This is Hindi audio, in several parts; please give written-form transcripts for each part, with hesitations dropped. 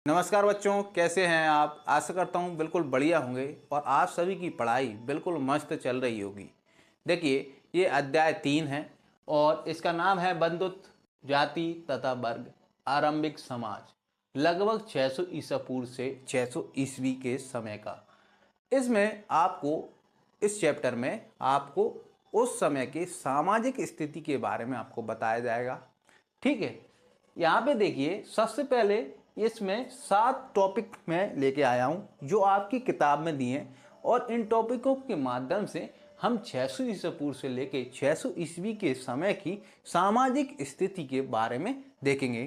नमस्कार बच्चों, कैसे हैं आप। आशा करता हूँ बिल्कुल बढ़िया होंगे और आप सभी की पढ़ाई बिल्कुल मस्त चल रही होगी। देखिए, ये अध्याय 3 है और इसका नाम है बंधुत्व, जाति तथा वर्ग, आरंभिक समाज, लगभग 600 ईसा पूर्व से 600 ईस्वी के समय का। इसमें आपको इस चैप्टर में आपको उस समय की सामाजिक स्थिति के बारे में आपको बताया जाएगा। ठीक है, यहाँ पे देखिए, सबसे पहले इसमें 7 टॉपिक मैं लेके आया हूँ जो आपकी किताब में दिए हैं और इन टॉपिकों के माध्यम से हम 600 ईसा पूर्व से लेके 600 ईस्वी के समय की सामाजिक स्थिति के बारे में देखेंगे।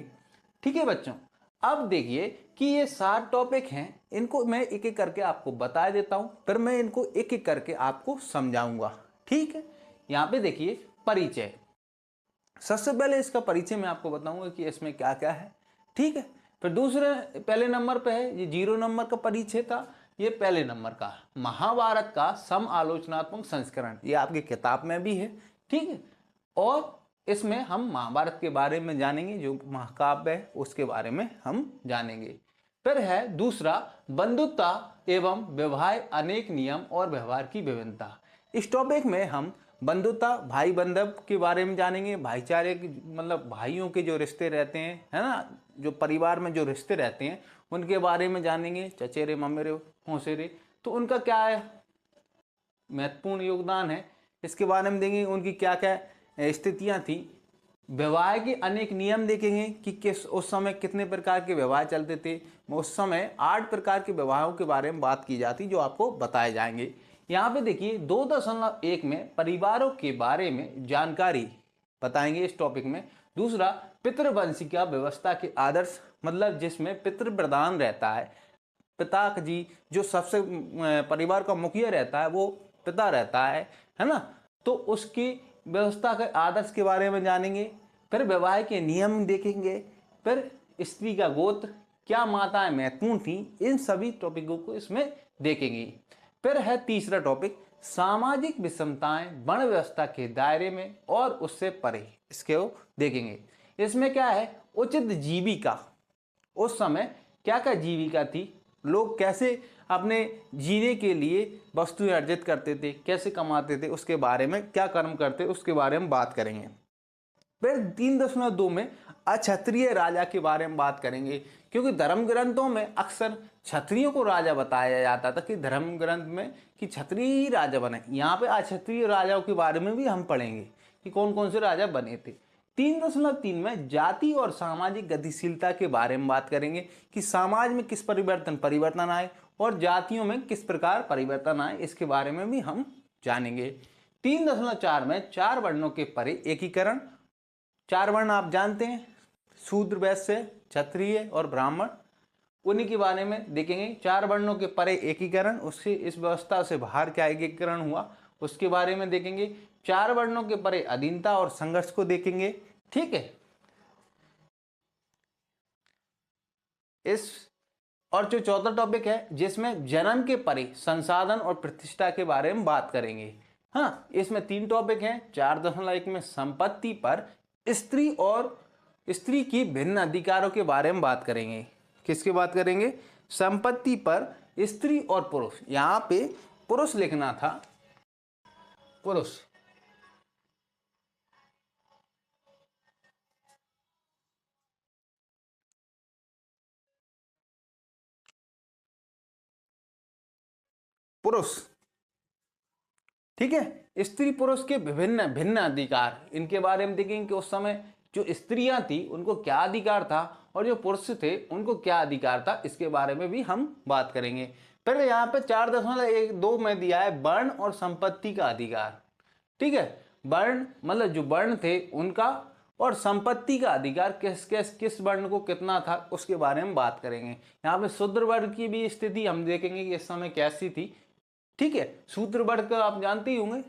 ठीक है बच्चों, अब देखिए कि ये 7 टॉपिक हैं, इनको मैं एक एक करके आपको बता देता हूँ, फिर मैं इनको एक एक करके आपको समझाऊंगा। ठीक है, यहाँ पे देखिए परिचय। सबसे पहले इसका परिचय मैं आपको बताऊंगा कि इसमें क्या क्या है। ठीक है, फिर दूसरे पहले नंबर पे है, ये 0 नंबर का परिचय था। ये पहले नंबर का महाभारत का सम आलोचनात्मक संस्करण, ये आपकी किताब में भी है। ठीक है, और इसमें हम महाभारत के बारे में जानेंगे, जो महाकाव्य है उसके बारे में हम जानेंगे। फिर है दूसरा बंधुत्व एवं व्यवहार, अनेक नियम और व्यवहार की विभिन्नता। इस टॉपिक में हम बंधुता, भाई बंधव के बारे में जानेंगे, भाईचारे की मतलब भाइयों के जो रिश्ते रहते हैं, है ना, जो परिवार में जो रिश्ते रहते हैं उनके बारे में जानेंगे, चचेरे ममेरे मौसेरे, तो उनका क्या है महत्वपूर्ण योगदान है, इसके बारे में देंगे, उनकी क्या क्या स्थितियां थी। विवाह के अनेक नियम देखेंगे कि किस उस समय कितने प्रकार के विवाह चलते थे। उस समय 8 प्रकार के विवाहों के बारे में बात की जाती जो आपको बताए जाएंगे। यहाँ पे देखिए 2.1 में परिवारों के बारे में जानकारी बताएंगे इस टॉपिक में। दूसरा पितृवंशिका व्यवस्था के आदर्श, मतलब जिसमें पितृ प्रधान रहता है, पिता जी जो सबसे परिवार का मुखिया रहता है वो पिता रहता है ना, तो उसकी व्यवस्था के आदर्श के बारे में जानेंगे। फिर विवाह के नियम देखेंगे, फिर स्त्री का गोत्र, क्या माताएं महत्वपूर्ण थी, इन सभी टॉपिकों को इसमें देखेंगे। फिर है तीसरा टॉपिक सामाजिक विषमताएं वर्ण व्यवस्था के दायरे में और उससे परे, इसके देखेंगे। इसमें क्या है उचित जीविका, उस समय क्या क्या जीविका थी, लोग कैसे अपने जीने के लिए वस्तुएं अर्जित करते थे, कैसे कमाते थे, उसके बारे में क्या कर्म करते उसके बारे में बात करेंगे। फिर 3.2 में अक्षत्रिय राजा के बारे में बात करेंगे, क्योंकि धर्म ग्रंथों में अक्सर क्षत्रियों को राजा बताया जाता था कि धर्म ग्रंथ में कि क्षत्रिय ही राजा बने। यहाँ पे अक्षत्रिय राजाओं के बारे में भी हम पढ़ेंगे कि कौन कौन से राजा बने थे। 3.3 में जाति और सामाजिक गतिशीलता के बारे में बात करेंगे कि समाज में किस परिवर्तन आए और जातियों में किस प्रकार परिवर्तन आए, इसके बारे में भी हम जानेंगे। 3.4 में 4 वर्णों के परे एकीकरण। 4 वर्ण आप जानते हैं, शूद्र, वैश्य, क्षत्रिय और ब्राह्मण, उन्हीं के बारे में देखेंगे। 4 वर्णों के परे एकीकरण, उससे इस व्यवस्था से बाहर क्या एकीकरण हुआ उसके बारे में देखेंगे। 4 वर्णों के परे अधीनता और संघर्ष को देखेंगे। ठीक है, इस और जो चौथा टॉपिक है जिसमें जन्म के परे संसाधन और प्रतिष्ठा के बारे में बात करेंगे। हाँ, इसमें 3 टॉपिक हैं। 4.1 में संपत्ति पर स्त्री और स्त्री की भिन्न अधिकारों के बारे में बात करेंगे। किसकी बात करेंगे? संपत्ति पर स्त्री और पुरुष। यहाँ पे पुरुष लिखना था, पुरुष। पुरुष, ठीक है। स्त्री पुरुष के विभिन्न भिन्न अधिकार, इनके बारे में देखेंगे कि उस समय जो स्त्रियां थी उनको क्या अधिकार था और जो पुरुष थे उनको क्या अधिकार था, इसके बारे में भी हम बात करेंगे। फिर यहाँ पे 4.1.2 में दिया है वर्ण और संपत्ति का अधिकार। ठीक है, वर्ण मतलब जो वर्ण थे उनका और संपत्ति का अधिकार किस वर्ण को कितना था उसके बारे में बात करेंगे। यहाँ पे शूद्र वर्ग की भी स्थिति हम देखेंगे कि इस समय कैसी थी। ठीक है, शूद्र वर्ग का आप जानते ही होंगे।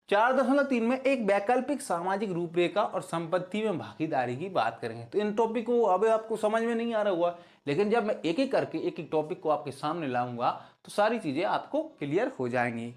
4.3 में एक वैकल्पिक सामाजिक रूपरेखा और संपत्ति में भागीदारी की बात करेंगे। तो इन टॉपिक को अब आपको समझ में नहीं आ रहा हुआ, लेकिन जब मैं एक एक करके एक एक टॉपिक को आपके सामने लाऊंगा तो सारी चीजें आपको क्लियर हो जाएंगी।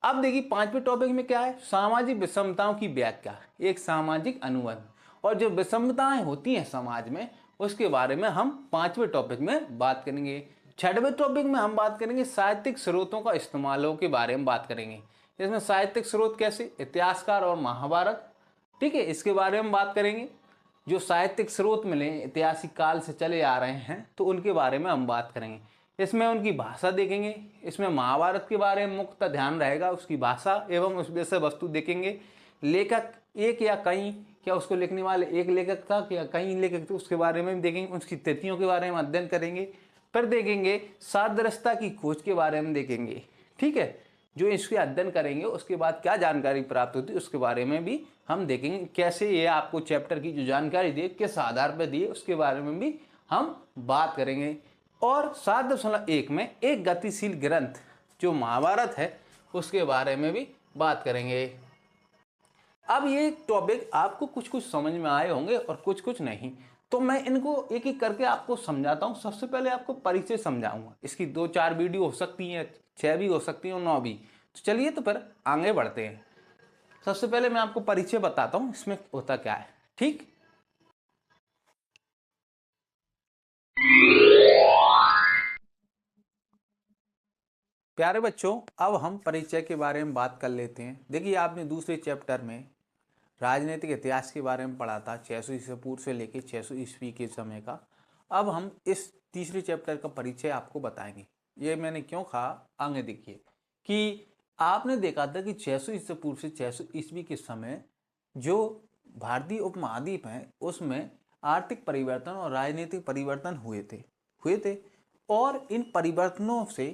अब देखिए 5वें टॉपिक में क्या है, सामाजिक विषमताओं की व्याख्या, एक सामाजिक अनुबंध। और जो विषमताएं होती हैं समाज में उसके बारे में हम 5वें टॉपिक में बात करेंगे। 6वें टॉपिक में हम बात करेंगे साहित्यिक स्रोतों का इस्तेमालों के बारे में बात करेंगे। इसमें साहित्यिक स्रोत कैसे, इतिहासकार और महाभारत, ठीक है, इसके बारे में बात करेंगे। जो साहित्यिक स्रोत मिले ऐतिहासिक काल से चले आ रहे हैं तो उनके बारे में हम बात करेंगे। इसमें उनकी भाषा देखेंगे। इसमें महाभारत के बारे में मुख्य ध्यान रहेगा, उसकी भाषा एवं उस विषय वस्तु देखेंगे। लेखक एक या कई, क्या उसको लिखने वाले एक लेखक था क्या कई लेखक थे, उसके बारे में भी देखेंगे। उसकी तिथियों के बारे में अध्ययन करेंगे। फिर देखेंगे सादृश्यता की खोज के बारे में देखेंगे, ठीक है। जो इसके अध्ययन करेंगे उसके बाद क्या जानकारी प्राप्त होती है उसके बारे में भी हम देखेंगे। कैसे ये आपको चैप्टर की जो जानकारी दी किस आधार पर दी उसके बारे में भी हम बात करेंगे। और 7.1 में एक गतिशील ग्रंथ जो महाभारत है उसके बारे में भी बात करेंगे। अब ये टॉपिक आपको कुछ कुछ समझ में आए होंगे और कुछ कुछ नहीं, तो मैं इनको एक एक करके आपको समझाता हूँ। सबसे पहले आपको परिचय समझाऊंगा। इसकी 2-4 वीडियो हो सकती हैं, 6 भी हो सकती हैं और 9 भी। तो चलिए तो फिर आगे बढ़ते हैं। सबसे पहले मैं आपको परिचय बताता हूँ इसमें होता क्या है, ठीक। प्यारे बच्चों, अब हम परिचय के बारे में बात कर लेते हैं। देखिए, आपने दूसरे चैप्टर में राजनीतिक इतिहास के बारे में पढ़ा था 600 ईसा पूर्व से लेकर 600 ईस्वी के समय का। अब हम इस तीसरे चैप्टर का परिचय आपको बताएंगे। ये मैंने क्यों कहा, आगे देखिए कि आपने देखा था कि 600 ईसा पूर्व से 600 ईस्वी के समय जो भारतीय उपमहाद्वीप है उसमें आर्थिक परिवर्तन और राजनीतिक परिवर्तन हुए थे। और इन परिवर्तनों से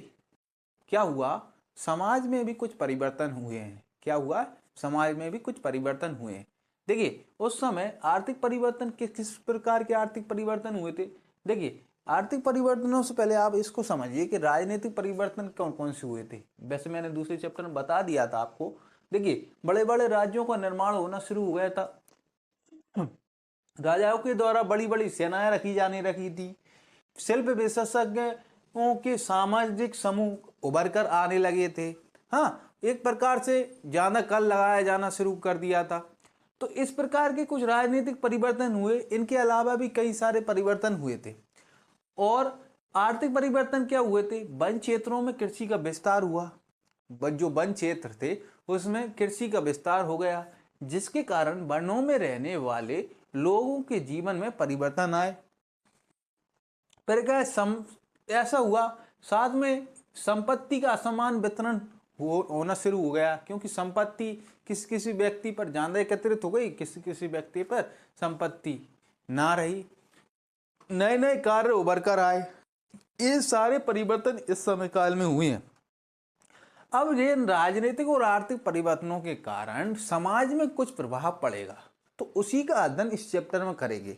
क्या हुआ, समाज में भी कुछ परिवर्तन हुए हैं। क्या हुआ, समाज में भी कुछ परिवर्तन हुए हैं। देखिए, उस समय आर्थिक परिवर्तन किस प्रकार के आर्थिक परिवर्तन हुए थे। देखिए, आर्थिक परिवर्तनों से पहले आप इसको समझिए कि राजनीतिक परिवर्तन कौन कौन से हुए थे। वैसे मैंने दूसरे चैप्टर में बता दिया था आपको। देखिए, बड़े बड़े राज्यों का निर्माण होना शुरू हो गया था। राजाओं के द्वारा बड़ी बड़ी सेनाएं रखी थी। शिल्प विशेषज्ञों के सामाजिक समूह उभर कर आने लगे थे। हाँ, एक प्रकार से ज्यादा कर लगाया जाना शुरू कर दिया था। तो इस प्रकार के कुछ राजनीतिक परिवर्तन हुए। इनके अलावा भी कई सारे परिवर्तन हुए थे। और आर्थिक परिवर्तन क्या हुए थे, वन क्षेत्रों में कृषि का विस्तार हुआ। जो वन क्षेत्र थे उसमें कृषि का विस्तार हो गया, जिसके कारण वनों में रहने वाले लोगों के जीवन में परिवर्तन आए। फिर क्या ऐसा हुआ, साथ में संपत्ति का असमान वितरण होना शुरू हो गया, क्योंकि संपत्ति किसी किसी व्यक्ति पर ज्यादा एकत्रित हो गई, किसी किसी व्यक्ति पर संपत्ति ना रही। नए नए कार्य उभर कर आए। ये सारे परिवर्तन इस समय काल में हुए हैं। अब ये राजनीतिक और आर्थिक परिवर्तनों के कारण समाज में कुछ प्रभाव पड़ेगा, तो उसी का अध्ययन इस चैप्टर में करेंगे,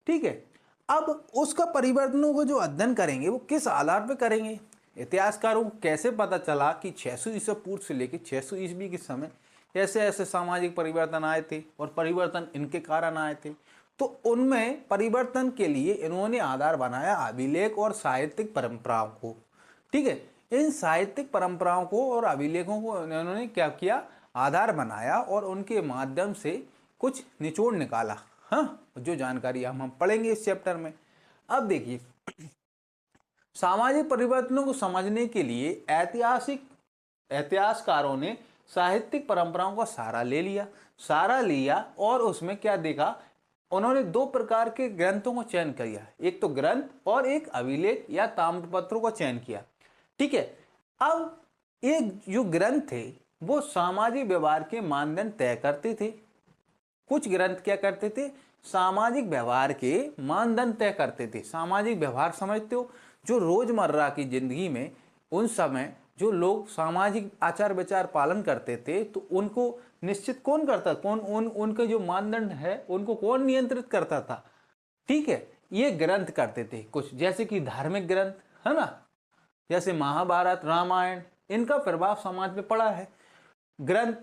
ठीक है। अब उसका परिवर्तनों को जो अध्ययन करेंगे वो किस आधार पर करेंगे। इतिहासकारों को कैसे पता चला कि 600 ईसा पूर्व से लेकर 600 ईस्वी के समय ऐसे ऐसे सामाजिक परिवर्तन आए थे और परिवर्तन इनके कारण आए थे। तो उनमें परिवर्तन के लिए इन्होंने आधार बनाया अभिलेख और साहित्यिक परंपराओं को, ठीक है। इन साहित्यिक परंपराओं को और अभिलेखों को इन्होंने क्या किया, आधार बनाया और उनके माध्यम से कुछ निचोड़ निकाला। हाँ, जो जानकारी हम पढ़ेंगे इस चैप्टर में। अब देखिए, सामाजिक परिवर्तनों को समझने के लिए इतिहासकारों ने साहित्यिक परंपराओं का सहारा लिया और उसमें क्या देखा, उन्होंने 2 प्रकार के ग्रंथों को चयन किया। एक तो ग्रंथ और एक अभिलेख या ताम्रपत्रों का चयन किया, ठीक है। अब एक जो ग्रंथ थे वो सामाजिक व्यवहार के मानदंड तय करते थे। कुछ ग्रंथ क्या करते थे, सामाजिक व्यवहार के मानदंड तय करते थे। सामाजिक व्यवहार समझते हो, जो रोजमर्रा की जिंदगी में उन समय जो लोग सामाजिक आचार विचार पालन करते थे तो उनको निश्चित कौन करता, उनके जो मानदंड है उनको कौन नियंत्रित करता था, ठीक है। ये ग्रंथ करते थे कुछ, जैसे कि धार्मिक ग्रंथ है ना, जैसे महाभारत रामायण, इनका प्रभाव समाज पे पड़ा है ग्रंथ।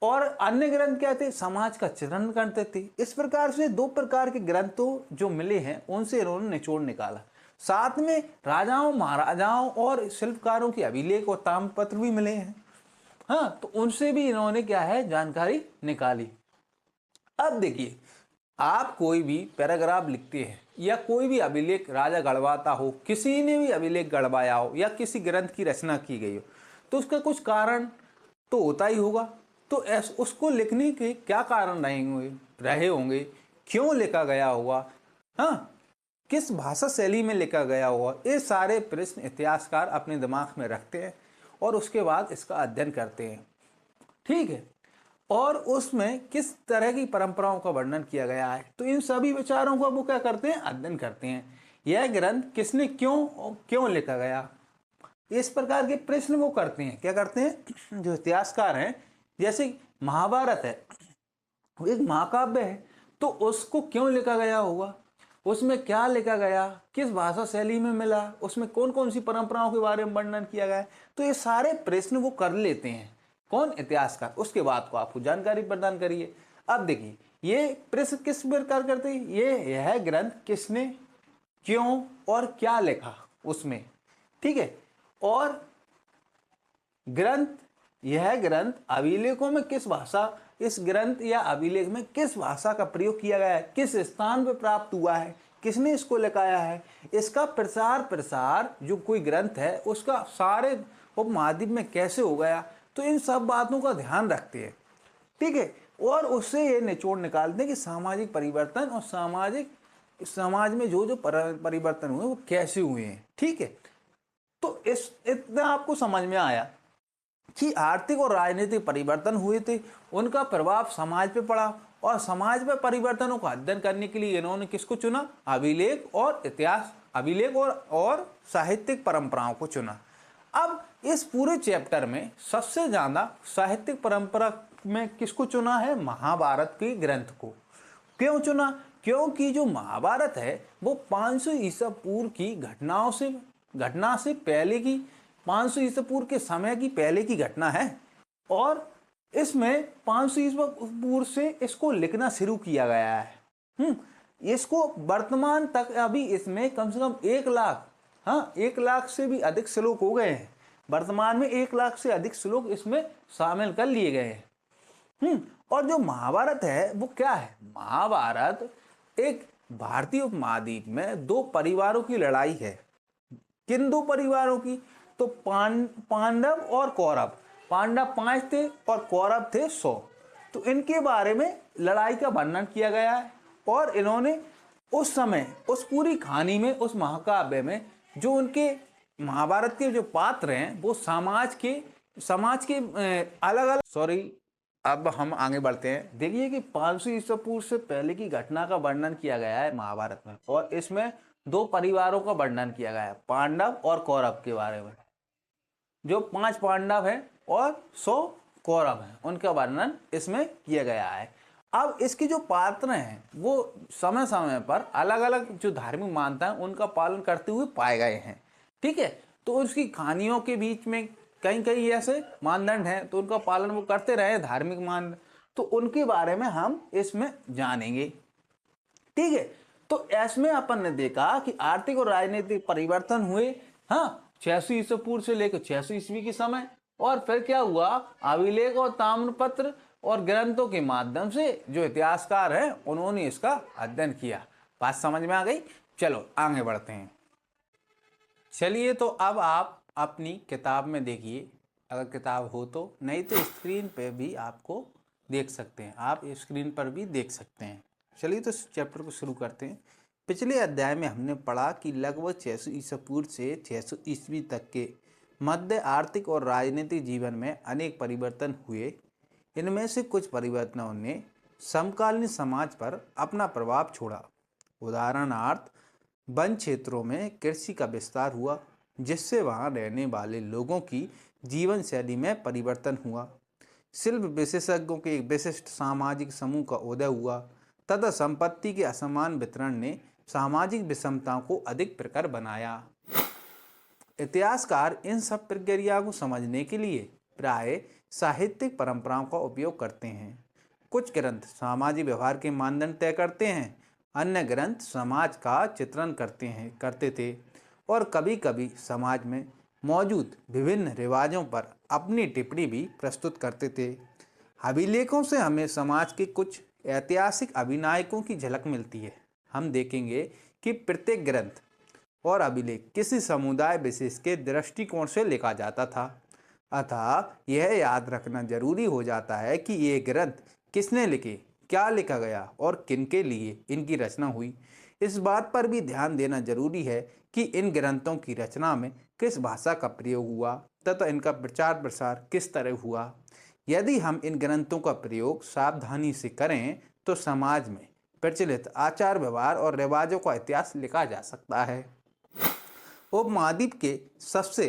और अन्य ग्रंथ क्या थे, समाज का चित्रण करते थे। इस प्रकार से 2 प्रकार के ग्रंथों जो मिले हैं उनसे इन्होंने निचोड़ निकाला। साथ में राजाओं महाराजाओं और शिल्पकारों के अभिलेख और ताम्रपत्र भी मिले हैं। हाँ, तो उनसे भी इन्होंने क्या है, जानकारी निकाली। अब देखिए, आप कोई भी पैराग्राफ लिखते हैं या कोई भी अभिलेख राजा गढ़वाता हो, किसी ने भी अभिलेख गढ़वाया हो या किसी ग्रंथ की रचना की गई हो, तो उसका कुछ कारण तो होता ही होगा। तो उसको लिखने के क्या कारण रहे होंगे, क्यों लिखा गया होगा, हाँ, किस भाषा शैली में लिखा गया होगा, ये सारे प्रश्न इतिहासकार अपने दिमाग में रखते हैं और उसके बाद इसका अध्ययन करते हैं। ठीक है, और उसमें किस तरह की परंपराओं का वर्णन किया गया है, तो इन सभी विचारों का वो क्या करते हैं, अध्ययन करते हैं। यह ग्रंथ किसने क्यों लिखा गया, इस प्रकार के प्रश्न वो करते हैं। क्या करते हैं जो इतिहासकार हैं, जैसे महाभारत है, वो एक महाकाव्य है, तो उसको क्यों लिखा गया होगा, उसमें क्या लिखा गया, किस भाषा शैली में मिला, उसमें कौन कौन सी परंपराओं के बारे में वर्णन किया गया है, तो ये सारे प्रश्न वो कर लेते हैं। कौन, इतिहासकार। उसके बाद को आपको जानकारी प्रदान करिए। अब देखिए ये प्रश्न किस प्रकार करते हैं, यह ग्रंथ किसने, क्यों और क्या लिखा उसमें, ठीक है। और यह ग्रंथ अभिलेखों में किस भाषा, इस ग्रंथ या अभिलेख में किस भाषा का प्रयोग किया गया है, किस स्थान पर प्राप्त हुआ है, किसने इसको लिखाया है, इसका प्रसार जो कोई ग्रंथ है उसका सारे उपमहाद्वीप में कैसे हो गया, तो इन सब बातों का ध्यान रखते हैं। ठीक है, और उससे ये निचोड़ निकालते हैं कि सामाजिक परिवर्तन और समाज में जो परिवर्तन हुए वो कैसे हुए हैं। ठीक है, तो इतना आपको समझ में आया कि आर्थिक और राजनीतिक परिवर्तन हुए थे, उनका प्रभाव समाज पे पड़ा, और समाज में परिवर्तनों का अध्ययन करने के लिए इन्होंने किसको चुना, अभिलेख और इतिहास, अभिलेख और साहित्यिक परंपराओं को चुना। अब इस पूरे चैप्टर में सबसे ज्यादा साहित्यिक परंपरा में किसको चुना है, महाभारत के ग्रंथ को। क्यों चुना, क्योंकि जो महाभारत है वो 500 ईसा पूर्व की घटना से पहले की, 500 ईसा पूर्व के समय की पहले की घटना है, और इसमें 500 ईसा पूर्व से इसको लिखना शुरू किया गया है। इसको वर्तमान तक अभी इसमें कम से कम 1 लाख, हाँ 1 लाख से भी अधिक श्लोक हो गए हैं। वर्तमान में 1 लाख से अधिक श्लोक इसमें शामिल कर लिए गए हैं। और जो महाभारत है वो क्या है, महाभारत एक भारतीय उपमहाद्वीप में 2 परिवारों की लड़ाई है। किन 2 परिवारों की, तो पांडव और कौरव। पांडव 5 थे और कौरव थे 100। तो इनके बारे में लड़ाई का वर्णन किया गया है, और इन्होंने उस समय उस पूरी कहानी में, उस महाकाव्य में जो उनके महाभारत के जो पात्र हैं वो समाज के अलग अलग, अब हम आगे बढ़ते हैं। देखिए कि 500 ईसा पूर्व से पहले की घटना का वर्णन किया गया है महाभारत में, और इसमें 2 परिवारों का वर्णन किया गया है, पांडव और कौरव के बारे में। जो 5 पांडव हैं और 100 कौरव हैं, उनका वर्णन इसमें किया गया है। अब इसके जो पात्र हैं वो समय समय पर अलग अलग जो धार्मिक मान्यता है उनका पालन करते हुए पाए गए हैं। ठीक है, तो उसकी कहानियों के बीच में कहीं कहीं ऐसे मानदंड हैं, तो उनका पालन वो करते रहे, धार्मिक मान, तो उनके बारे में हम इसमें जानेंगे। ठीक है, तो इसमें अपन ने देखा कि आर्थिक और राजनीतिक परिवर्तन हुए, हाँ 600 ईसा पूर्व से लेकर 600 ईस्वी के समय, और फिर क्या हुआ, अभिलेख और ताम्रपत्र और ग्रंथों के माध्यम से जो इतिहासकार हैं उन्होंने इसका अध्ययन किया। बात समझ में आ गई, चलो आगे बढ़ते हैं। चलिए, तो अब आप अपनी किताब में देखिए, अगर किताब हो तो, नहीं तो स्क्रीन पे भी आपको देख सकते हैं, आप स्क्रीन पर भी देख सकते हैं। चलिए तो इस चैप्टर को शुरू करते हैं। पिछले अध्याय में हमने पढ़ा कि लगभग 600 ईसा पूर्व से 600 ईस्वी तक के मध्य आर्थिक और राजनीतिक जीवन में अनेक परिवर्तन हुए। इनमें से कुछ परिवर्तनों ने समकालीन समाज पर अपना प्रभाव छोड़ा। उदाहरणार्थ, वन क्षेत्रों में कृषि का विस्तार हुआ, जिससे वहां रहने वाले लोगों की जीवन शैली में परिवर्तन हुआ। शिल्प विशेषज्ञों के एक विशिष्ट सामाजिक समूह का उदय हुआ, तथा संपत्ति के असमान वितरण ने सामाजिक विषमताओं को अधिक प्रखर बनाया। इतिहासकार इन सब प्रक्रिया को समझने के लिए प्राय साहित्यिक परंपराओं का उपयोग करते हैं। कुछ ग्रंथ सामाजिक व्यवहार के मानदंड तय करते हैं, अन्य ग्रंथ समाज का चित्रण करते थे, और कभी कभी समाज में मौजूद विभिन्न रिवाजों पर अपनी टिप्पणी भी प्रस्तुत करते थे। अभिलेखों से हमें समाज के कुछ ऐतिहासिक अभिनायकों की झलक मिलती है। हम देखेंगे कि प्रत्येक ग्रंथ और अभिलेख किसी समुदाय विशेष के दृष्टिकोण से लिखा जाता था। अतः यह याद रखना जरूरी हो जाता है कि ये ग्रंथ किसने लिखे, क्या लिखा गया और किनके लिए इनकी रचना हुई। इस बात पर भी ध्यान देना जरूरी है कि इन ग्रंथों की रचना में किस भाषा का प्रयोग हुआ तथा इनका प्रचार प्रसार किस तरह हुआ। यदि हम इन ग्रंथों का प्रयोग सावधानी से करें तो समाज में प्रचलित आचार व्यवहार और रिवाजों का इतिहास लिखा जा सकता है। उपमहाद्वीप के सबसे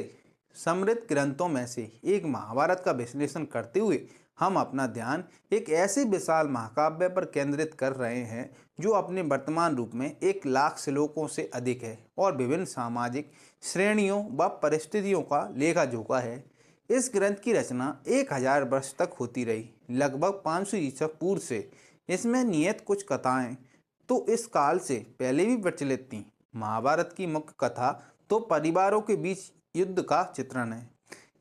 समृद्ध ग्रंथों में से एक महाभारत का विश्लेषण करते हुए हम अपना ध्यान एक ऐसे विशाल महाकाव्य पर केंद्रित कर रहे हैं जो अपने वर्तमान रूप में 1,00,000 श्लोकों से अधिक है और विभिन्न सामाजिक श्रेणियों व परिस्थितियों का लेखा जोखा है। इस ग्रंथ की रचना 1000 वर्ष तक होती रही, लगभग 500 ईसा पूर्व से। इसमें नियत कुछ कथाएं तो इस काल से पहले भी प्रचलित थीं। महाभारत की मुख्य कथा तो परिवारों के बीच युद्ध का चित्रण है।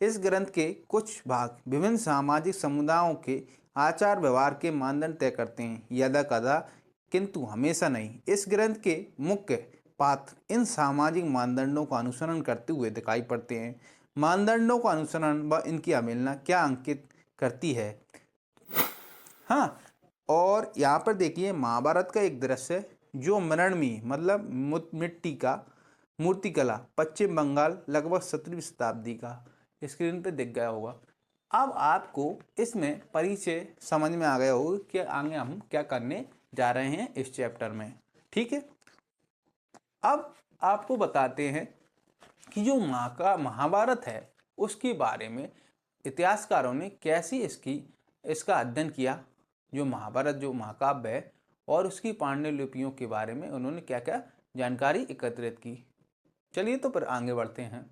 इस ग्रंथ के कुछ भाग विभिन्न सामाजिक समुदायों के आचार व्यवहार के मानदंड तय करते हैं, यदा कदा किंतु हमेशा नहीं। इस ग्रंथ के मुख्य पात्र इन सामाजिक मानदंडों का अनुसरण करते हुए दिखाई पड़ते हैं। मानदंडों का अनुसरण व इनकी अवहेलना क्या अंकित करती है। हाँ, और यहाँ पर देखिए महाभारत का एक दृश्य जो मृणमयी मतलब मिट्टी का मूर्तिकला, पश्चिम बंगाल, लगभग 17वीं शताब्दी का स्क्रीन पे दिख गया होगा। अब आपको इसमें परिचय समझ में आ गया होगा कि आगे हम क्या करने जा रहे हैं इस चैप्टर में। ठीक है, अब आपको बताते हैं कि जो महाभारत है उसके बारे में इतिहासकारों ने कैसी इसका अध्ययन किया। जो महाभारत जो महाकाव्य है और उसकी पांडुलिपियों के बारे में उन्होंने क्या क्या जानकारी एकत्रित की। चलिए तो फिर आगे बढ़ते हैं।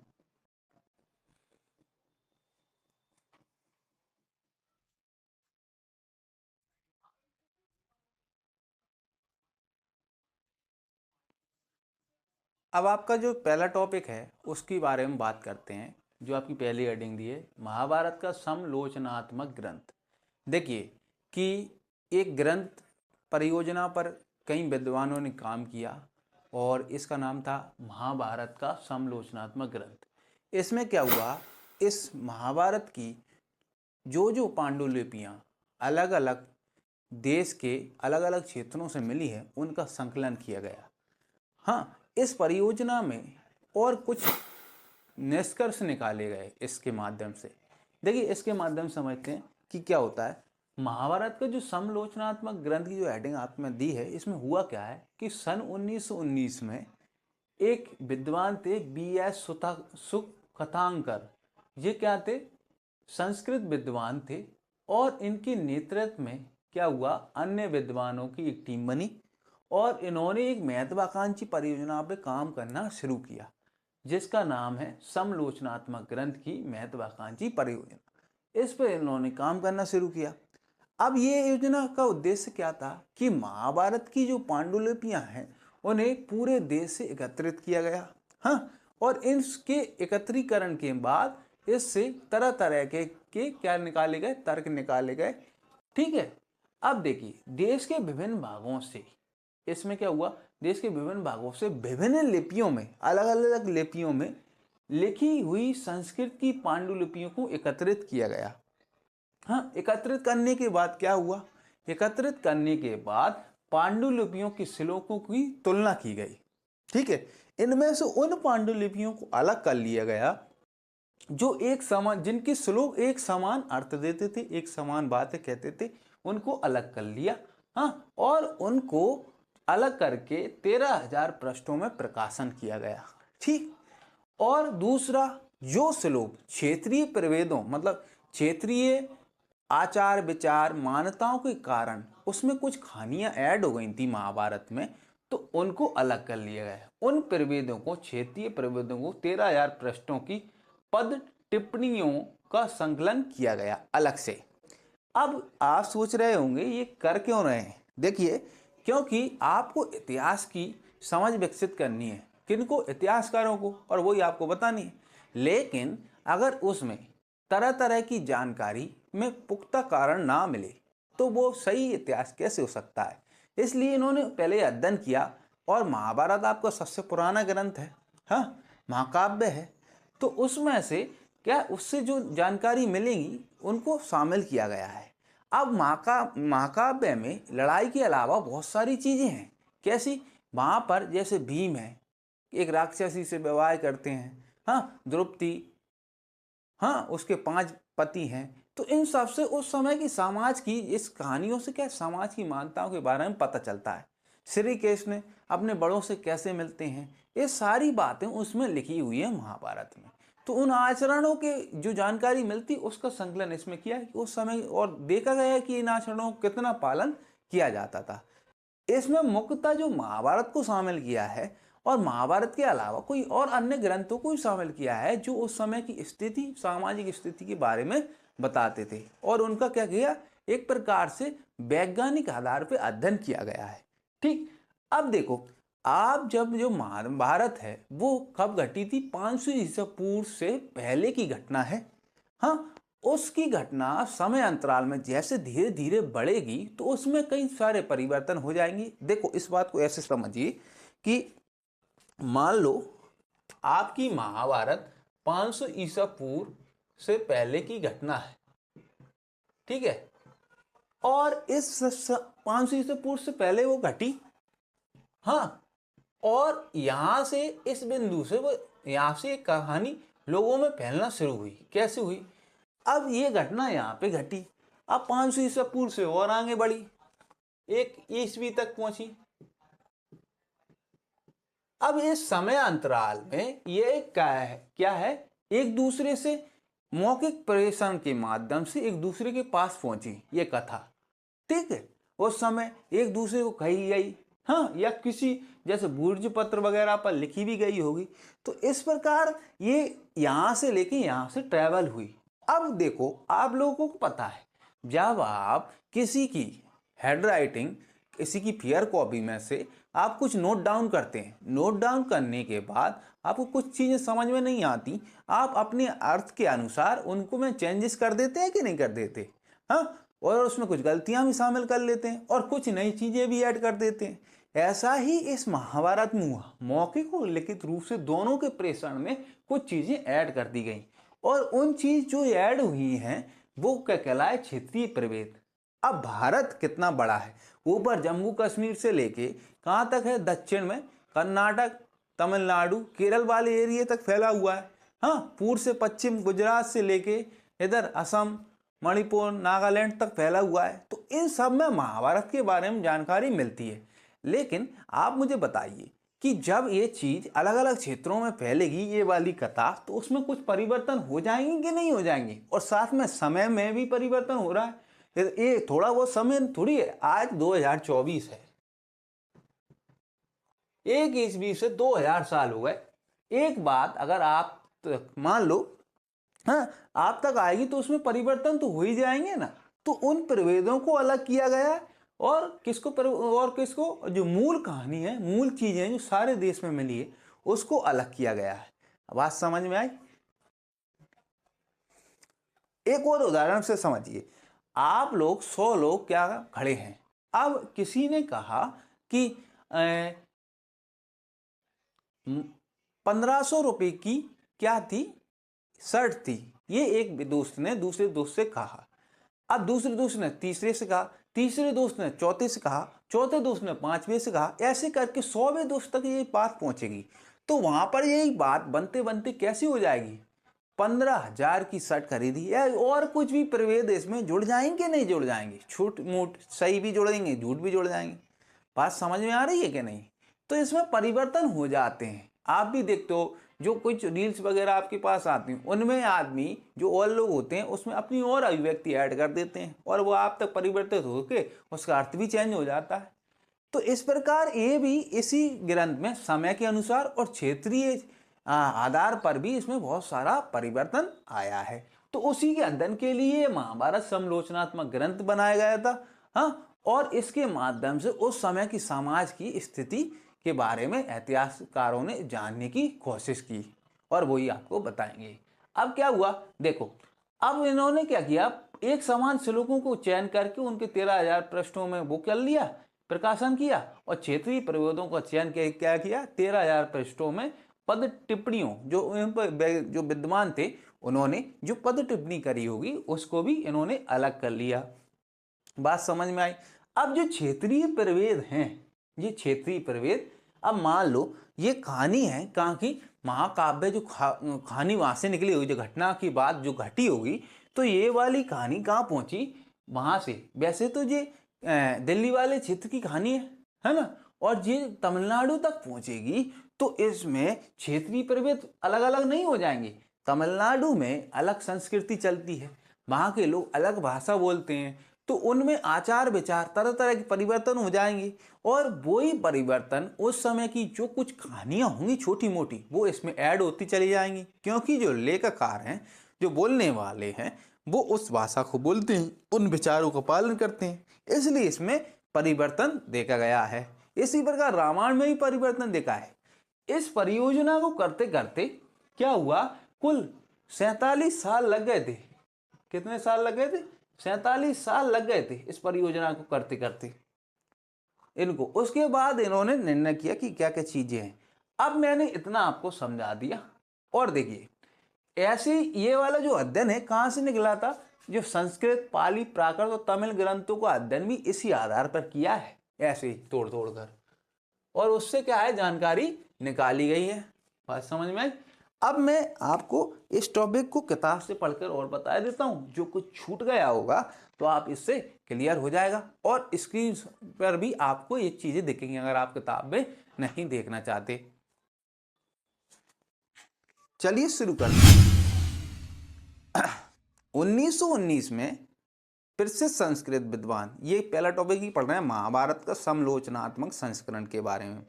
अब आपका जो पहला टॉपिक है उसके बारे में बात करते हैं। जो आपकी पहली हेडिंग दी है महाभारत का समलोचनात्मक ग्रंथ। देखिए कि एक ग्रंथ परियोजना पर कई विद्वानों ने काम किया और इसका नाम था महाभारत का समलोचनात्मक ग्रंथ। इसमें क्या हुआ, इस महाभारत की जो पांडुलिपियाँ अलग अलग देश के अलग अलग क्षेत्रों से मिली है उनका संकलन किया गया। हाँ, इस परियोजना में और कुछ निष्कर्ष निकाले गए इसके माध्यम से। देखिए इसके माध्यम से समझते हैं कि क्या होता है। महाभारत का जो समलोचनात्मक ग्रंथ की जो हेडिंग आपने दी है इसमें हुआ क्या है कि सन 1919 में एक विद्वान थे B.S. सुखतांकर। ये क्या थे, संस्कृत विद्वान थे और इनके नेतृत्व में क्या हुआ, अन्य विद्वानों की एक टीम बनी और इन्होंने एक महत्वाकांक्षी परियोजना पर काम करना शुरू किया जिसका नाम है समलोचनात्मक ग्रंथ की महत्वाकांक्षी परियोजना। इस पर इन्होंने काम करना शुरू किया। अब ये योजना का उद्देश्य क्या था कि महाभारत की जो पांडुलिपियां हैं उन्हें पूरे देश से एकत्रित किया गया। हाँ, और इसके एकत्रीकरण के बाद इससे तरह तरह के क्या निकाले गए, तर्क निकाले गए। ठीक है, अब देखिए देश के विभिन्न भागों से इसमें क्या हुआ, देश के विभिन्न भागों से विभिन्न लिपियों में अलग अलग लिपियों में लिखी हुई संस्कृत की पांडुलिपियों को एकत्रित किया गया। हाँ, एकत्रित करने के बाद क्या हुआ, एकत्रित करने के बाद पांडुलिपियों की श्लोकों की तुलना की गई। ठीक है, इनमें से उन पांडुलिपियों को अलग कर लिया गया जो एक समान, जिनके श्लोक एक समान अर्थ देते थे, एक समान बातें कहते थे, उनको अलग कर लिया। हाँ, और उनको अलग करके 13,000 पृष्ठों में प्रकाशन किया गया। ठीक, और दूसरा जो श्लोक क्षेत्रीय प्रभेदों मतलब क्षेत्रीय आचार विचार मान्यताओं के कारण उसमें कुछ खानियां ऐड हो गई थी महाभारत में, तो उनको अलग कर लिया गया। उन प्रभेदों को, क्षेत्रीय प्रभेदों को 13,000 पृष्ठों की पद टिप्पणियों का संकलन किया गया अलग से। अब आप सोच रहे होंगे ये कर क्यों रहे हैं। देखिए, क्योंकि आपको इतिहास की समझ विकसित करनी है। किनको, इतिहासकारों को, और वही आपको बतानी है। लेकिन अगर उसमें तरह तरह की जानकारी में पुख्ता कारण ना मिले तो वो सही इतिहास कैसे हो सकता है। इसलिए इन्होंने पहले अध्ययन किया और महाभारत आपका सबसे पुराना ग्रंथ है, हाँ, महाकाव्य है। तो उसमें से क्या उससे जो जानकारी मिलेगी उनको शामिल किया गया है। अब महाकाव्य में लड़ाई के अलावा बहुत सारी चीज़ें हैं। कैसी? वहाँ पर जैसे भीम है, एक राक्षसी से विवाह करते हैं, हाँ, द्रौपदी, हाँ, उसके 5 पति हैं। तो इन सब से उस समय की समाज की, इस कहानियों से क्या समाज की मान्यताओं के बारे में पता चलता है। श्री कृष्ण अपने बड़ों से कैसे मिलते हैं, ये सारी बातें उसमें लिखी हुई है महाभारत में। तो उन आचरणों के जो जानकारी मिलती उसका संकलन इसमें किया है कि उस समय, और देखा गया है कि इन आचरणों का कितना पालन किया जाता था। इसमें मुख्यतः जो महाभारत को शामिल किया है और महाभारत के अलावा कोई और अन्य ग्रंथों को भी शामिल किया है जो उस समय की स्थिति, सामाजिक स्थिति के बारे में बताते थे, और उनका क्या किया, एक प्रकार से वैज्ञानिक आधार पर अध्ययन किया गया है। ठीक, अब देखो, आप जब जो महाभारत है वो कब घटी थी? 500 ईसा पूर्व से पहले की घटना है, हाँ। उसकी घटना समय अंतराल में जैसे धीरे धीरे बढ़ेगी तो उसमें कई सारे परिवर्तन हो जाएंगे। देखो, इस बात को ऐसे समझिए कि मान लो आपकी महाभारत 500 ईसा पूर्व से पहले की घटना है, ठीक है, और इस 500 ईसा पूर्व से पहले वो घटी, हाँ, और यहां से इस बिंदु से वो, यहां से एक कहानी लोगों में फैलना शुरू हुई। कैसे हुई? अब ये घटना यहाँ पे घटी, अब 500 ईसा पूर्व से और आगे बढ़ी, 1 ईस्वी तक पहुंची। अब इस समय अंतराल में ये क्या है, एक दूसरे से मौखिक प्रेषण के माध्यम से एक दूसरे के पास पहुंची ये कथा, ठीक है। उस समय एक दूसरे को कही गई, हाँ, या किसी जैसे भूर्ज पत्र वगैरह पर लिखी भी गई होगी। तो इस प्रकार ये यहाँ से लेके यहाँ से ट्रैवल हुई। अब देखो, आप लोगों को पता है, जब आप किसी की हैंडराइटिंग, किसी की फेयर कॉपी में से आप कुछ नोट डाउन करते हैं, नोट डाउन करने के बाद आपको कुछ चीज़ें समझ में नहीं आती, आप अपने अर्थ के अनुसार उनको में चेंजेस कर देते हैं कि नहीं कर देते, हाँ, और उसमें कुछ गलतियां भी शामिल कर लेते हैं और कुछ नई चीज़ें भी ऐड कर देते हैं। ऐसा ही इस महाभारत में हुआ, मौखिक और लिखित रूप से दोनों के प्रेषण में कुछ चीज़ें ऐड कर दी गई, और उन चीज जो ऐड हुई हैं वो क्या कहलाए, क्षेत्रीय प्रभेद। अब भारत कितना बड़ा है, ऊपर जम्मू कश्मीर से लेके कहाँ तक है, दक्षिण में कर्नाटक, तमिलनाडु, केरल वाले एरिया तक फैला हुआ है, हाँ, पूर्व से पश्चिम गुजरात से लेके इधर असम, मणिपुर, नागालैंड तक फैला हुआ है। तो इन सब में महाभारत के बारे में जानकारी मिलती है। लेकिन आप मुझे बताइए कि जब ये चीज अलग अलग क्षेत्रों में फैलेगी, ये वाली कथा, तो उसमें कुछ परिवर्तन हो जाएंगे कि नहीं हो जाएंगे? और साथ में समय में भी परिवर्तन हो रहा है, ये थोड़ा वो समय थोड़ी है। आज 2024 है, 1 ईस्वी से 2000 साल हो गए। एक बात अगर आप मान लो, हाँ, आप तक आएगी तो उसमें परिवर्तन तो हो ही जाएंगे ना। तो उन प्रभेदों को अलग किया गया है, और किसको जो मूल कहानी है, मूल चीजें जो सारे देश में मिली है, उसको अलग किया गया है। बात समझ में आई? एक और उदाहरण से समझिए, आप लोग 100 लोग क्या खड़े हैं, अब किसी ने कहा कि 1500 रुपए की क्या थी, शर्ट थी। ये एक दोस्त ने दूसरे दोस्त से कहा, अब दूसरे दोस्त ने तीसरे से कहा, तीसरे दोस्त ने चौथे से कहा, चौथे दोस्त ने पांचवें से कहा, ऐसे करके 100वें दोस्त तक ये बात पहुंचेगी। तो वहां पर यही बात बनते बनते कैसी हो जाएगी, 15,000 की शर्ट खरीदी, या और कुछ भी प्रभेद इसमें जुड़ जाएंगे, नहीं जुड़ जाएंगे, छूट मूट सही भी जुड़ेंगे, झूठ भी जुड़ जाएंगे। बात समझ में आ रही है कि नहीं? तो इसमें परिवर्तन हो जाते हैं। आप भी देखते हो, जो कुछ रील्स वगैरह आपके पास आती हैं, उनमें आदमी जो और लोग होते हैं उसमें अपनी और अभिव्यक्ति ऐड कर देते हैं, और वो आप तक परिवर्तित होकर उसका अर्थ भी चेंज हो जाता है। तो इस प्रकार ये भी इसी ग्रंथ में समय के अनुसार और क्षेत्रीय आधार पर भी इसमें बहुत सारा परिवर्तन आया है। तो उसी के अध्ययन के लिए महाभारत समलोचनात्मक ग्रंथ बनाया गया था, हाँ, और इसके माध्यम से उस समय की समाज की स्थिति के बारे में इतिहासकारों ने जानने की कोशिश की, और वही आपको बताएंगे। अब क्या हुआ, देखो, अब इन्होंने क्या किया, एक समान श्लोकों को चयन करके उनके 13,000 पृष्ठों में वो कर लिया, प्रकाशन किया और क्षेत्रीय परिवेदों का चयन क्या किया, 13,000 पृष्ठों में पद टिप्पणियों जो इन पर जो विद्वान थे उन्होंने जो पद टिप्पणी करी होगी उसको भी इन्होंने अलग कर लिया। बात समझ में आई। अब जो क्षेत्रीय प्रवेद हैं, ये क्षेत्रीय प्रवेद, अब मान लो ये कहानी है कहाँ की, महाकाव्य जो कहानी वहां से निकली हुई, जो घटना की बात जो घटी होगी, तो ये वाली कहानी कहाँ पहुंची, वहां से। वैसे तो ये दिल्ली वाले क्षेत्र की कहानी है ना, और ये तमिलनाडु तक पहुंचेगी, तो इसमें क्षेत्रीय प्रभेद अलग अलग नहीं हो जाएंगे। तमिलनाडु में अलग संस्कृति चलती है, वहाँ के लोग अलग भाषा बोलते हैं, तो उनमें आचार विचार तरह तरह के परिवर्तन हो जाएंगे, और वही परिवर्तन उस समय की जो कुछ कहानियाँ होंगी छोटी मोटी, वो इसमें ऐड होती चली जाएंगी, क्योंकि जो लेखककार हैं, जो बोलने वाले हैं, वो उस भाषा को बोलते हैं, उन विचारों का पालन करते हैं, इसलिए इसमें परिवर्तन देखा गया है। इसी प्रकार रामायण में भी परिवर्तन देखा है। इस परियोजना को करते करते क्या हुआ, कुल 47 साल लग गए थे। कितने साल लग गए थे? 47 साल लग गए थे इस परियोजना को करते करते इनको। उसके बाद इन्होंने निर्णय किया कि क्या क्या चीजें हैं। अब मैंने इतना आपको समझा दिया, और देखिए ऐसे ये वाला जो अध्ययन है कहाँ से निकला था, जो संस्कृत, पाली, प्राकृत और तमिल ग्रंथों का अध्ययन भी इसी आधार पर किया है, ऐसे ही तोड़ तोड़ कर, और उससे क्या है जानकारी निकाली गई है। बात समझ में आई। अब मैं आपको इस टॉपिक को किताब से पढ़कर और बता देता हूँ, जो कुछ छूट गया होगा तो आप इससे क्लियर हो जाएगा, और स्क्रीन पर भी आपको ये चीजें दिखेंगी अगर आप किताब में नहीं देखना चाहते। चलिए शुरू करते हैं। 1919 में प्रसिद्ध संस्कृत विद्वान, ये पहला टॉपिक ही पढ़ रहे हैं, महाभारत का समालोचनात्मक संस्करण के बारे में।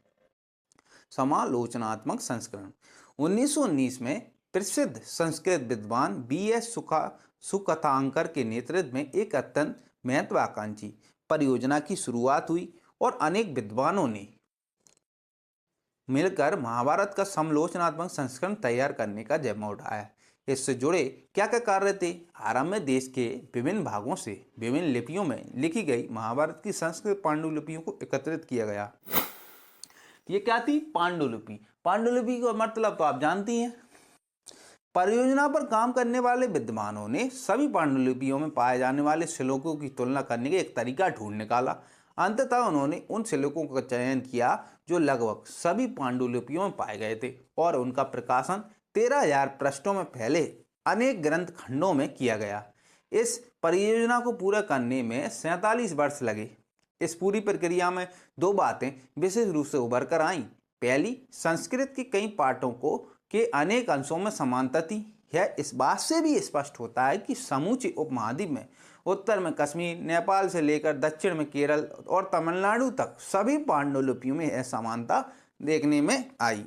समालोचनात्मक संस्करण 1919 में प्रसिद्ध संस्कृत विद्वान BS सुकथांकर के नेतृत्व में एक अत्यंत महत्वाकांक्षी परियोजना की शुरुआत हुई, और अनेक विद्वानों ने मिलकर महाभारत का समालोचनात्मक संस्करण तैयार करने का जिम्मा उठाया। इससे जुड़े क्या क्या कार्य थे? आरंभ में देश के विभिन्न भागों से विभिन्न लिपियों में लिखी गई महाभारत की संस्कृत पांडुलिपियों को एकत्रित किया गया। ये क्या थी? पांडुलिपि। पांडुलिपि का मतलब तो आप जानती हैं। परियोजना पर काम करने वाले विद्वानों ने सभी पांडुलिपियों में पाए जाने वाले श्लोकों की तुलना करने का एक तरीका ढूंढ निकाला। अंततः उन्होंने उन श्लोकों का चयन किया जो लगभग सभी पांडुलिपियों में पाए गए थे, और उनका प्रकाशन 13,000 पृष्ठों में फैले अनेक ग्रंथ खंडों में किया गया। इस परियोजना को पूरा करने में 47 वर्ष लगे। इस पूरी प्रक्रिया में दो बातें विशेष रूप से उभर कर आईं। पहली, संस्कृत के कई पाठों के अनेक अंशों में समानता थी। यह इस बात से भी स्पष्ट होता है कि समूचे उपमहाद्वीप में उत्तर में कश्मीर, नेपाल से लेकर दक्षिण में केरल और तमिलनाडु तक सभी पांडुलिपियों में यह समानता देखने में आई।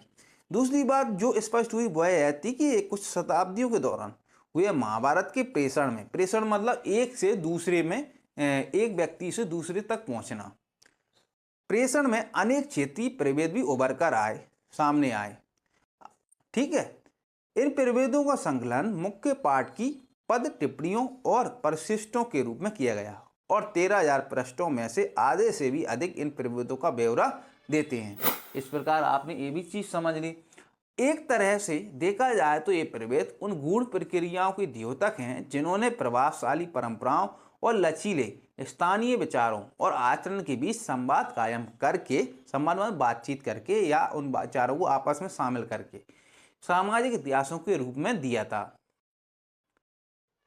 दूसरी बात जो स्पष्ट हुई वह यह थी कि कुछ शताब्दियों के दौरान हुए महाभारत के प्रेषण में, प्रेषण मतलब एक से दूसरे में, एक व्यक्ति से दूसरे तक पहुंचना, प्रेषण में अनेक क्षेत्रीय प्रभेद भी उभर कर सामने आए। ठीक है, इन प्रभेदों का संकलन मुख्य पाठ की पद टिप्पणियों और परिशिष्टों के रूप में किया गया, और 13,000 पृष्ठों में से आधे से भी अधिक इन प्रभेदों का ब्यौरा देते हैं। इस प्रकार आपने ये भी चीज समझ ली। एक तरह से देखा जाए तो ये प्रभेद उन गूढ़ प्रक्रियाओं के द्योतक हैं जिन्होंने प्रभावशाली परंपराओं और लचीले स्थानीय विचारों और आचरण के बीच संवाद कायम करके, संवाद में बातचीत करके या उन विचारों को आपस में शामिल करके सामाजिक इतिहासों के रूप में दिया था।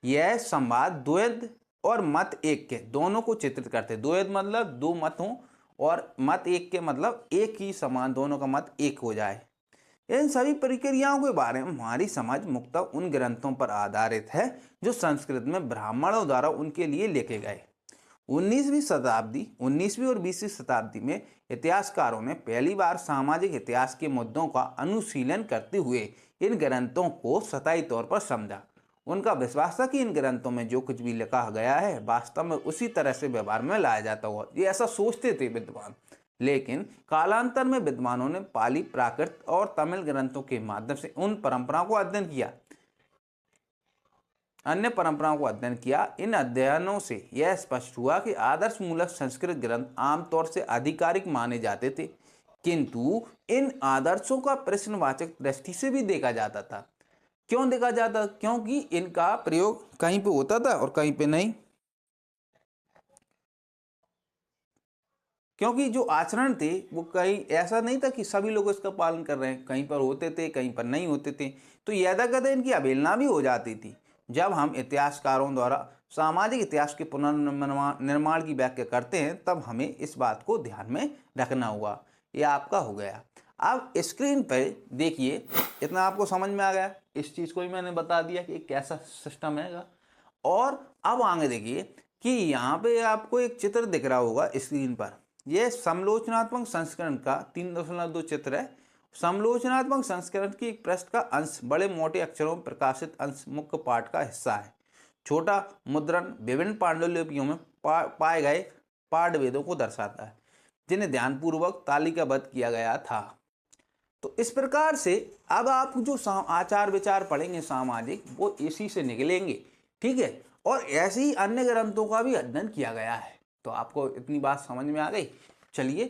यह संवाद द्वैध और मत एक के दोनों को चित्रित करते। द्वैध मतलब दो मत हों, और मत एक के मतलब एक ही समान, दोनों का मत एक हो जाए। इन सभी प्रक्रियाओं के बारे में हमारी समझ मुख्यतः उन ग्रंथों पर आधारित है जो संस्कृत में ब्राह्मणों द्वारा उनके लिए लिखे गए। 19वीं और 20वीं शताब्दी में इतिहासकारों ने पहली बार सामाजिक इतिहास के मुद्दों का अनुशीलन करते हुए इन ग्रंथों को सतही तौर पर समझा। उनका विश्वास था कि इन ग्रंथों में जो कुछ भी लिखा गया है वास्तव में उसी तरह से व्यवहार में लाया जाता हुआ, ये ऐसा सोचते थे विद्वान। लेकिन कालांतर में विद्वानों ने पाली, प्राकृत और तमिल ग्रंथों के माध्यम से उन परंपराओं को अध्ययन किया। अन्य परंपराओं को अध्ययन किया। इन अध्ययनों से यह स्पष्ट हुआ कि आदर्श मूलक संस्कृत ग्रंथ आमतौर से आधिकारिक माने जाते थे, किंतु इन आदर्शों का प्रश्नवाचक दृष्टि से भी देखा जाता था। क्यों देखा जाता? क्योंकि इनका प्रयोग कहीं पे होता था और कहीं पे नहीं। क्योंकि जो आचरण थे वो कहीं ऐसा नहीं था कि सभी लोग इसका पालन कर रहे हैं, कहीं पर होते थे कहीं पर नहीं होते थे, तो यदाकदा इनकी अवहेलना भी हो जाती थी। जब हम इतिहासकारों द्वारा सामाजिक इतिहास के पुनर्निर्माण की व्याख्या करते हैं तब हमें इस बात को ध्यान में रखना होगा। ये आपका हो गया। अब स्क्रीन पर देखिए, इतना आपको समझ में आ गया, इस चीज़ को ही मैंने बता दिया कि कैसा सिस्टम है। और अब आगे देखिए कि यहाँ पे आपको एक चित्र दिख रहा होगा स्क्रीन पर। यह समालोचनात्मक संस्करण का 3.2 चित्र है। समालोचनात्मक संस्करण की एक पृष्ठ का अंश बड़े मोटे अक्षरों में प्रकाशित अंश मुख्य पाठ का हिस्सा है। छोटा मुद्रण विभिन्न पांडुलिपियों में पाए गए पाठभेदों को दर्शाता है, जिन्हें ध्यानपूर्वक तालिकाबद्ध किया गया था। तो इस प्रकार से अब आप जो आचार विचार पढ़ेंगे सामाजिक, वो इसी से निकलेंगे, ठीक है। और ऐसे ही अन्य ग्रंथों का भी अध्ययन किया गया है। तो आपको इतनी बात समझ में आ गई। चलिए